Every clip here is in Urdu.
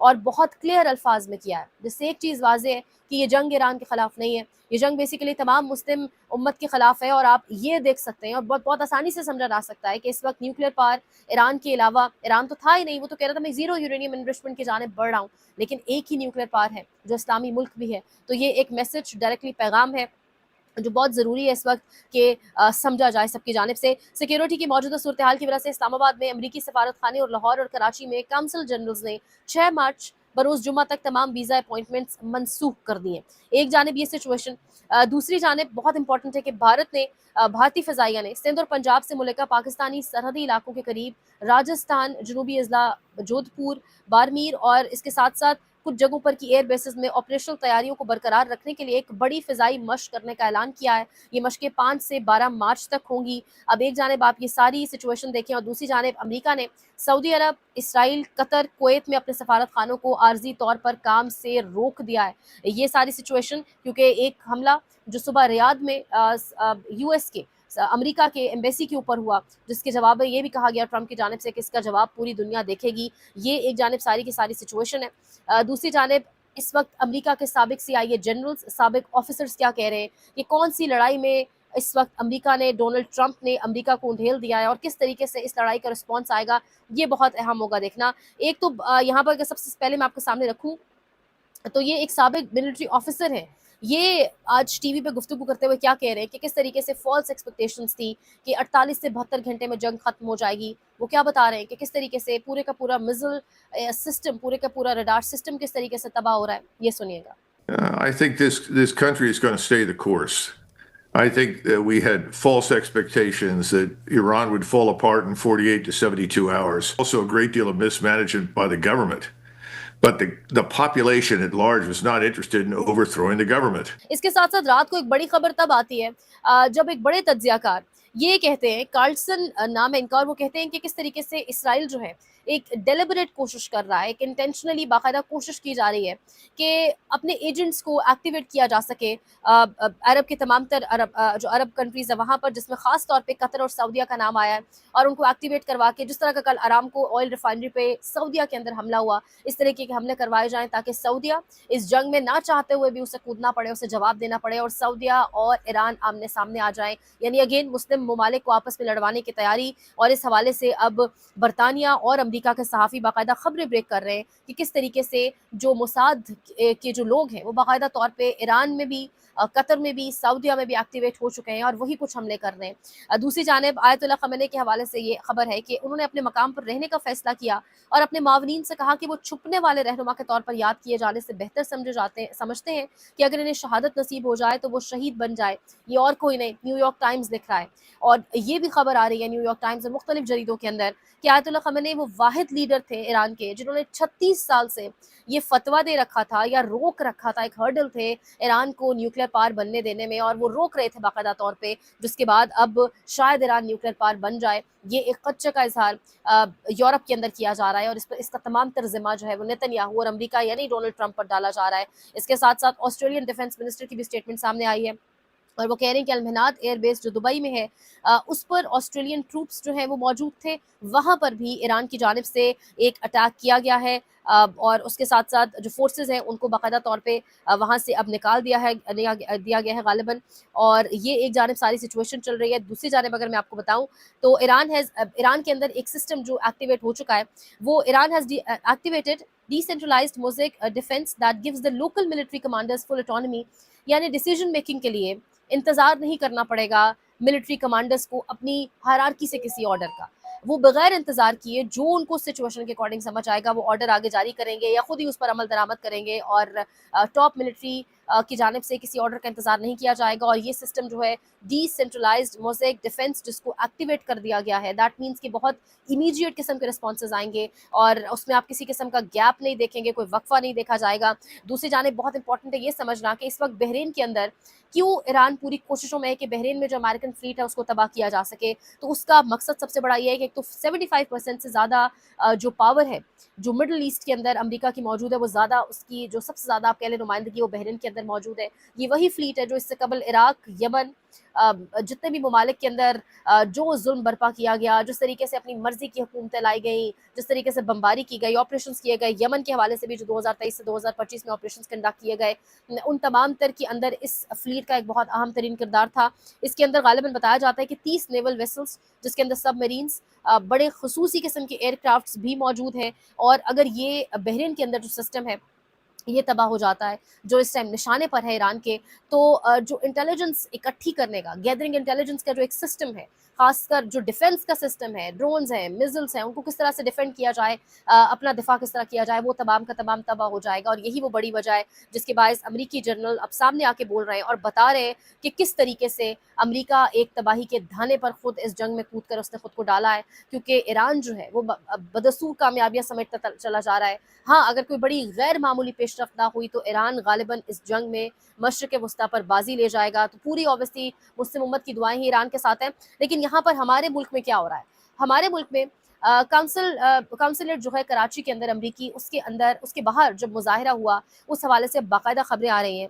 اور بہت کلیئر الفاظ میں کیا ہے، جس سے ایک چیز واضح ہے کہ یہ جنگ ایران کے خلاف نہیں ہے، یہ جنگ بیسیکلی تمام مسلم امت کے خلاف ہے. اور آپ یہ دیکھ سکتے ہیں اور بہت آسانی سے سمجھا جا سکتا ہے کہ اس وقت نیوکلیر پاور ایران کے علاوہ، ایران تو تھا ہی نہیں، وہ تو کہہ رہا تھا میں زیرو یورینیم انرچمنٹ کی جانب بڑھ رہا ہوں، لیکن ایک ہی نیوکلیر پاور ہے جو اسلامی ملک بھی ہے. تو یہ ایک میسج ڈائریکٹلی پیغام ہے جو بہت ضروری ہے اس وقت کہ سمجھا جائے سب کی جانب سے. سیکیورٹی کی موجودہ صورتحال کی وجہ سے اسلام آباد میں امریکی سفارت خانے اور لاہور اور کراچی میں کونسل جنرلز نے 6 مارچ بروز جمعہ تک تمام ویزا اپوائنٹمنٹس منسوخ کر دی ہیں. ایک جانب یہ سچویشن، دوسری جانب بہت امپورٹنٹ ہے کہ بھارت نے بھارتی فضائیہ نے سندھ اور پنجاب سے ملکہ پاکستانی سرحدی علاقوں کے قریب راجستھان، جنوبی اضلاع جودھ پور، بارمیر اور اس کے ساتھ ساتھ کچھ جگہوں پر کی ایئر بیسز میں آپریشنل تیاریوں کو برقرار رکھنے کے لیے ایک بڑی فضائی مشق کرنے کا اعلان کیا ہے. یہ مشقیں 5 سے 12 مارچ تک ہوں گی. اب ایک جانب آپ یہ ساری سچویشن دیکھیں اور دوسری جانب امریکہ نے سعودی عرب، اسرائیل، قطر، کویت میں اپنے سفارت خانوں کو عارضی طور پر کام سے روک دیا ہے. یہ ساری سچویشن کیونکہ ایک حملہ جو صبح ریاض میں یو ایس کے امریکہ کے ایمبیسی کے اوپر ہوا، جس کے جواب میں یہ بھی کہا گیا ٹرمپ کی جانب سے کہ اس کا جواب پوری دنیا دیکھے گی. یہ ایک جانب ساری کی ساری سچویشن ہے. دوسری جانب اس وقت امریکہ کے سابق CIA جنرلز، سابق آفیسرز کیا کہہ رہے ہیں کہ کون سی لڑائی میں اس وقت امریکہ نے، ڈونلڈ ٹرمپ نے امریکہ کو انڈھیل دیا ہے اور کس طریقے سے اس لڑائی کا رسپانس آئے گا. یہ بہت اہم ہوگا دیکھنا. ایک تو یہاں پر سب سے پہلے میں آپ کے سامنے رکھوں تو یہ ایک سابق ملٹری آفیسر ہے. یہ آج ٹی وی پہ گفتگو کرتے ہوئے کیا کہہ رہے ہیں کہ کس طریقے سے فالس ایکسپیکٹیشنز تھی کہ 48 سے 72 گھنٹے میں جنگ ختم ہو جائے گی. وہ کیا بتا رہے ہیں کہ کس طریقے سے پورے کا پورا مزل سسٹم، پورے کا پورا ریڈار سسٹم کس طریقے سے تباہ ہو رہا ہے. یہ سنیے گا. I think this country is going to stay the course. I think that we had false expectations that Iran would fall apart in 48 to 72 hours. Also a great deal of mismanagement by the government. But the population at large was not interested in overthrowing the government. اس کے ساتھ ساتھ رات کو ایک بڑی خبر تب آتی ہے جب ایک بڑے تجزیہ کار یہ کہتے ہیں، کارلسن نام ہے ان کا، اور وہ کہتے ہیں کہ کس طریقے سے اسرائیل جو ہے ایک ڈیلیبریٹ کوشش کر رہا ہے، ایک انٹینشنلی باقاعدہ کوشش کی جا رہی ہے کہ اپنے ایجنٹس کو ایکٹیویٹ کیا جا سکے عرب کے تمام تر جو عرب کنٹریز ہیں وہاں پر، جس میں خاص طور پہ قطر اور سعودیہ کا نام آیا ہے، اور ان کو ایکٹیویٹ کروا کے جس طرح کا کل ارامکو آئل ریفائنری پہ سعودیہ کے اندر حملہ ہوا، اس طریقے کے حملے کروائے جائیں تاکہ سعودیہ اس جنگ میں نہ چاہتے ہوئے بھی اسے کودنا پڑے، اسے جواب دینا پڑے، اور سعودیہ اور ایران آمنے سامنے آ جائیں. یعنی اگین مسلم ممالک کو آپس میں لڑوانے کی تیاری. اور اس حوالے سے اب برطانیہ اور امریکہ کے صحافی باقاعدہ خبریں بریک کر رہے ہیں کہ کس طریقے سے جو موساد کے جو لوگ ہیں وہ باقاعدہ طور پہ ایران میں بھی، قطر میں بھی، سعودیہ میں بھی ایکٹیویٹ ہو چکے ہیں اور وہی کچھ حملے کر رہے ہیں. دوسری جانب آیت اللہ خامنہ کے حوالے سے یہ خبر ہے کہ انہوں نے اپنے مقام پر رہنے کا فیصلہ کیا اور اپنے معاونین سے کہا کہ وہ چھپنے والے رہنما کے طور پر یاد کیے جانے سے بہتر سمجھتے ہیں کہ اگر انہیں شہادت نصیب ہو جائے تو وہ شہید بن جائے. یہ اور کوئی نہیں، نیو یارک ٹائمز لکھ رہا ہے. اور یہ بھی خبر آ رہی ہے نیو یارک ٹائمز اور مختلف جریدوں کے اندر کہ آیت اللہ خامنہ وہ واحد لیڈر تھے ایران کے جنہوں نے 36 سال سے یہ فتویٰ دے رکھا تھا یا روک رکھا تھا، ایک ہرڈل تھے ایران کو نیوکلیر پاور بننے دینے میں، اور وہ روک رہے تھے باقاعدہ طور پہ، جس کے بعد اب شاید ایران نیوکلیر پاور بن جائے. یہ ایک خدشے کا اظہار یورپ کے اندر کیا جا رہا ہے اور اس کا تمام ترجمہ جو ہے وہ نیتن یاہو اور امریکہ یعنی ڈونلڈ ٹرمپ پر ڈالا جا رہا ہے. اس کے ساتھ ساتھ آسٹریلین ڈیفنس منسٹر کی بھی اسٹیٹمنٹ سامنے آئی ہے اور وہ کہہ رہے ہیں کہ المنات ایئر بیس جو دبئی میں ہے اس پر آسٹریلین ٹروپس جو ہیں وہ موجود تھے، وہاں پر بھی ایران کی جانب سے ایک اٹیک کیا گیا ہے اور اس کے ساتھ ساتھ جو فورسز ہیں ان کو باقاعدہ طور پہ وہاں سے اب نکال دیا گیا ہے غالباً. اور یہ ایک جانب ساری سچویشن چل رہی ہے. دوسری جانب اگر میں آپ کو بتاؤں تو ایران کے اندر ایک سسٹم جو ایکٹیویٹ ہو چکا ہے، وہ Iran has activated decentralized mosaic defense that gives the local military commanders full autonomy. یعنی ڈیسیجن میکنگ کے لیے انتظار نہیں کرنا پڑے گا ملٹری کمانڈرز کو اپنی ہائرارکی سے کسی آرڈر کا. وہ بغیر انتظار کیے جو ان کو سچویشن کے اکارڈنگ سمجھ آئے گا وہ آرڈر آگے جاری کریں گے یا خود ہی اس پر عمل درآمد کریں گے، اور ٹاپ ملٹری کی جانب سے کسی آرڈر کا انتظار نہیں کیا جائے گا. اور یہ سسٹم جو ہے ڈی سینٹرلائزڈ موزیک ڈیفنس جس کو ایکٹیویٹ کر دیا گیا ہے، دیٹ مینس کہ بہت امیڈیٹ قسم کے رسپانسز آئیں گے اور اس میں آپ کسی قسم کا گیپ نہیں دیکھیں گے، کوئی وقفہ نہیں دیکھا جائے گا. دوسری جانب بہت امپورٹنٹ ہے یہ سمجھنا کہ اس وقت بحرین کے اندر کیوں ایران پوری کوششوں میں ہے کہ بحرین میں جو امریکن فلیٹ ہے اس کو تباہ کیا جا سکے؟ تو اس کا مقصد سب سے بڑا یہ ہے کہ ایک تو 75% سے زیادہ جو پاور ہے جو مڈل ایسٹ کے اندر امریکہ کی موجود ہے، وہ زیادہ اس کی جو سب سے زیادہ آپ کہہ لیں نمائندگی وہ بحرین کے اندر موجود ہے۔ یہ وہی فلیٹ ہے جو اس سے قبل عراق، یمن، جتنے بھی ممالک کے اندر جو ظلم برپا کیا گیا، جس طریقے سے اپنی مرضی کی حکومتیں لائی گئیں، جس طریقے سے بمباری کی گئی، آپریشنز کیے گئے، یمن کے حوالے سے بھی جو 2023 سے 2025 میں آپریشنز کنڈکٹ کیے گئے، ان تمام تر کے اندر اس فلیٹ کا ایک بہت اہم ترین کردار تھا۔ اس کے اندر غالباً بتایا جاتا ہے کہ 30 نیول ویسلز، جس کے اندر سب میرینز، بڑے خصوصی قسم کے ایئر کرافٹس بھی موجود ہیں، اور اگر یہ بحرین کے اندر جو سسٹم ہے یہ تباہ ہو جاتا ہے جو اس ٹائم نشانے پر ہے ایران کے، تو جو انٹیلیجنس اکٹھی کرنے کا، گیدرنگ انٹیلیجنس کا جو ایک سسٹم ہے، خاص کر جو ڈیفنس کا سسٹم ہے، ڈرونز ہیں، میزلز ہیں، ان کو کس طرح سے ڈیفینڈ کیا جائے، اپنا دفاع کس طرح کیا جائے، وہ تمام کا تمام تباہ ہو جائے گا۔ اور یہی وہ بڑی وجہ ہے جس کے باعث امریکی جنرل اب سامنے آ کے بول رہے ہیں اور بتا رہے ہیں کہ کس طریقے سے امریکہ ایک تباہی کے دھانے پر خود اس جنگ میں کود کر اس نے خود کو ڈالا ہے، کیونکہ ایران جو ہے وہ بدسور کامیابیاں سمیٹتا چلا جا رہا ہے۔ ہاں، اگر کوئی بڑی غیر معمولی پیش رفت نہ ہوئی تو ایران غالباً اس جنگ میں مشرق وسطیٰ پر بازی لے جائے گا۔ تو پوری اوبیسلی مسلم امت کی دعائیں ہی ایران کے ساتھ ہیں، لیکن یہاں پر ہمارے ملک میں کیا ہو رہا ہے؟ ہمارے ملک میں کونسلیٹ جو ہے کراچی کے اندر امریکی، اس کے اندر اس کے باہر جب مظاہرہ ہوا، اس حوالے سے باقاعدہ خبریں آ رہی ہیں،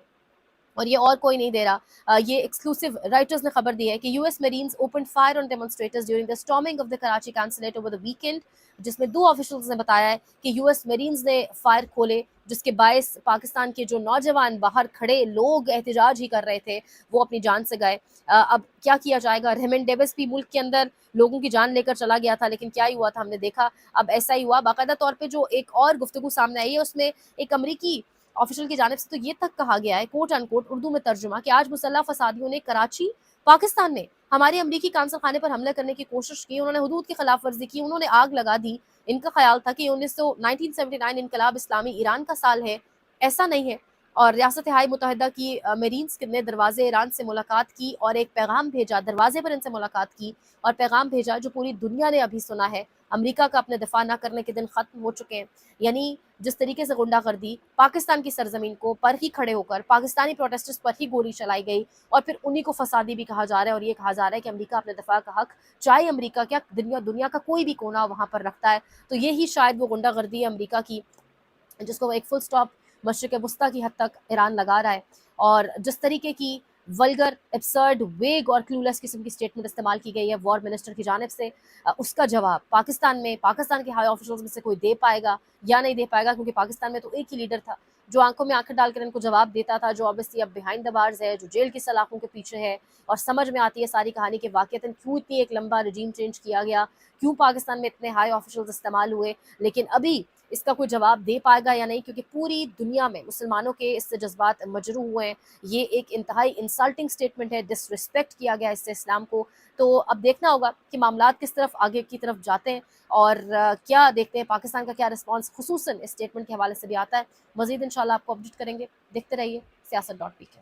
اور یہ اور کوئی نہیں دے رہا، یہ ایکسکلوسیو رائٹرز نے خبر دی ہے کہ U S marines open fire on demonstrators during the storming of the Karachi consulate over the weekend, جس میں 2 آفیشلز نے بتایا ہے کہ یو ایس میرینز نے فائر کھولے، جس کے باعث پاکستان کے جو نوجوان باہر کھڑے لوگ احتجاج ہی کر رہے تھے وہ اپنی جان سے گئے۔ اب کیا کیا جائے گا؟ ریمنڈ ڈیوس بھی ملک کے اندر لوگوں کی جان لے کر چلا گیا تھا، لیکن کیا ہی ہوا تھا ہم نے دیکھا، اب ایسا ہی ہوا۔ باقاعدہ طور پہ جو ایک اور گفتگو سامنے آئی ہے اس میں ایک امریکی آفیشل کی جانب سے تو یہ تک کہا گیا ہے، کوٹ ان کوٹ اردو میں ترجمہ، کہ آج مسلح فسادیوں نے کراچی، پاکستان میں ہمارے امریکی قونصل خانے پر حملہ کرنے کی کوشش کی، انہوں نے حدود کی خلاف ورزی کی، انہوں نے آگ لگا دی۔ ان کا خیال تھا کہ 1979 انقلاب اسلامی ایران کا سال ہے، ایسا نہیں ہے۔ اور ریاست ہائے متحدہ کی میرینز نے دروازے ایران سے ملاقات کی اور ایک پیغام بھیجا، دروازے پر ان سے ملاقات کی اور پیغام بھیجا جو پوری دنیا نے ابھی سنا ہے، امریکہ کا اپنے دفاع نہ کرنے کے دن ختم ہو چکے ہیں۔ یعنی جس طریقے سے غنڈہ گردی پاکستان کی سرزمین کو پر ہی کھڑے ہو کر پاکستانی پروٹیسٹرز پر ہی گولی چلائی گئی، اور پھر انہی کو فسادی بھی کہا جا رہا ہے، اور یہ کہا جا رہا ہے کہ امریکہ اپنے دفاع کا حق، چاہے امریکہ کیا دنیا کا کوئی بھی کونا وہاں پر رکھتا ہے، تو یہی شاید وہ غنڈہ گردی ہے امریکہ کی جس کو ایک فل سٹاپ مشرق وسطیٰ کی حد تک ایران لگا رہا ہے۔ اور جس طریقے کی ولگر، ایبسرڈ، ویگ اور کلولیس قسم کی سٹیٹمنٹ استعمال کی گئی ہے وار منسٹر کی جانب سے، اس کا جواب پاکستان کے ہائی آفیشلز میں سے کوئی دے پائے گا یا نہیں دے پائے گا، کیونکہ پاکستان میں تو ایک ہی لیڈر تھا جو آنکھوں میں آنکھیں ڈال کر ان کو جواب دیتا تھا، جو obviously اب بیہائنڈ دا بارز ہے، جو جیل کی سلاخوں کے پیچھے ہے، اور سمجھ میں آتی ہے ساری کہانی کہ واقعتاً کیوں اتنی ایک لمبا رجیم چینج کیا گیا، کیوں پاکستان میں اتنے ہائی آفیشلز استعمال ہوئے۔ لیکن ابھی اس کا کوئی جواب دے پائے گا یا نہیں، کیونکہ پوری دنیا میں مسلمانوں کے اس سے جذبات مجروح ہوئے ہیں۔ یہ ایک انتہائی انسلٹنگ سٹیٹمنٹ ہے، ڈس رسپیکٹ کیا گیا اس سے اسلام کو۔ تو اب دیکھنا ہوگا کہ معاملات کس طرف آگے کی طرف جاتے ہیں، اور کیا دیکھتے ہیں پاکستان کا کیا رسپانس خصوصاً اس سٹیٹمنٹ کے حوالے سے بھی آتا ہے۔ مزید انشاءاللہ آپ کو اپڈیٹ کریں گے، دیکھتے رہیے سیاست.pk۔